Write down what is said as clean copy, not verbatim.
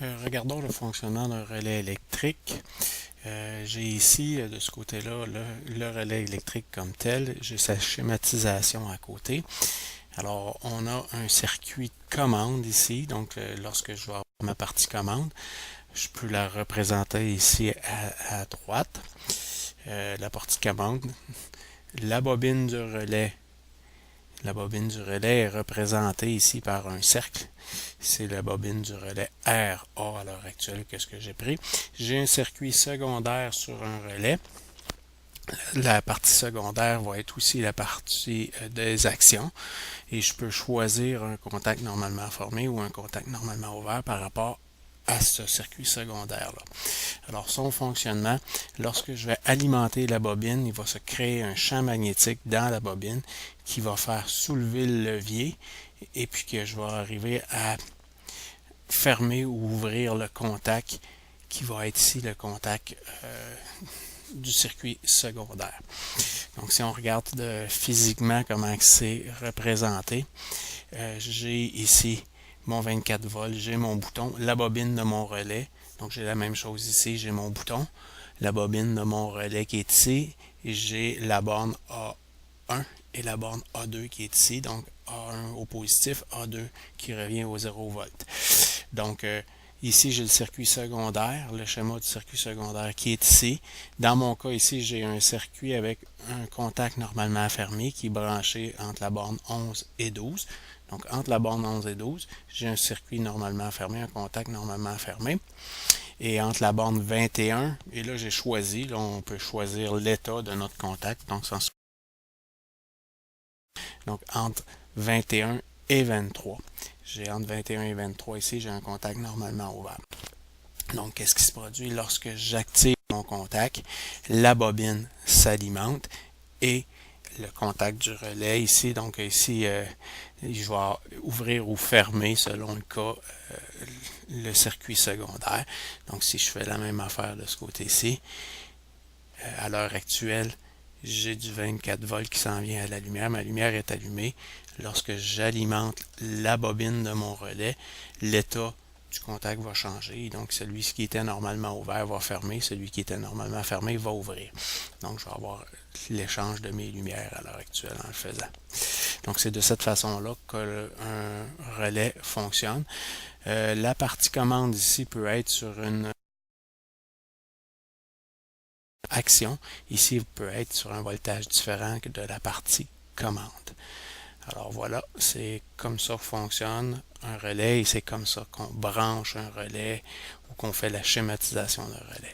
Regardons le fonctionnement d'un relais électrique. J'ai ici, de ce côté-là, le relais électrique comme tel. J'ai sa schématisation à côté. Alors, on a un circuit de commande ici. Donc, lorsque je vais avoir ma partie commande, je peux la représenter ici à droite. La partie commande. La bobine du relais. La bobine du relais est représentée ici par un cercle. C'est la bobine du relais RA à l'heure actuelle que ce que j'ai pris. J'ai un circuit secondaire sur un relais. La partie secondaire va être aussi la partie des actions et je peux choisir un contact normalement formé ou un contact normalement ouvert par rapport à ce circuit secondaire-là. Alors, son fonctionnement, lorsque je vais alimenter la bobine, il va se créer un champ magnétique dans la bobine qui va faire soulever le levier et puis que je vais arriver à fermer ou ouvrir le contact qui va être ici le contact du circuit secondaire. Donc, si on regarde physiquement comment c'est représenté, j'ai ici mon 24 volts, j'ai mon bouton, la bobine de mon relais. Donc, j'ai la même chose ici, j'ai mon bouton, la bobine de mon relais qui est ici, et j'ai la borne A1 et la borne A2 qui est ici, donc A1 au positif, A2 qui revient au 0 volts. Donc, ici, j'ai le circuit secondaire, le schéma du circuit secondaire qui est ici. Dans mon cas, ici, j'ai un circuit avec un contact normalement fermé qui est branché entre la borne 11 et 12. Donc, entre la borne 11 et 12, j'ai un circuit normalement fermé, un contact normalement fermé. Et entre la borne 21, et là, j'ai choisi, là, on peut choisir l'état de notre contact. Donc entre 21 et 23. J'ai entre 21 et 23 ici, j'ai un contact normalement ouvert. Donc, qu'est-ce qui se produit lorsque j'active mon contact? La bobine s'alimente et le contact du relais ici, donc ici, je vais ouvrir ou fermer selon le cas le circuit secondaire. Donc, si je fais la même affaire de ce côté-ci, à l'heure actuelle, j'ai du 24 volts qui s'en vient à la lumière. Ma lumière est allumée. Lorsque j'alimente la bobine de mon relais, l'état du contact va changer. Donc, celui qui était normalement ouvert va fermer. Celui qui était normalement fermé va ouvrir. Donc, je vais avoir l'échange de mes lumières à l'heure actuelle en le faisant. Donc, c'est de cette façon-là qu'un relais fonctionne. La partie commande ici peut être sur une action. Ici, il peut être sur un voltage différent que de la partie commande. Alors voilà, c'est comme ça que fonctionne un relais et c'est comme ça qu'on branche un relais ou qu'on fait la schématisation d'un relais.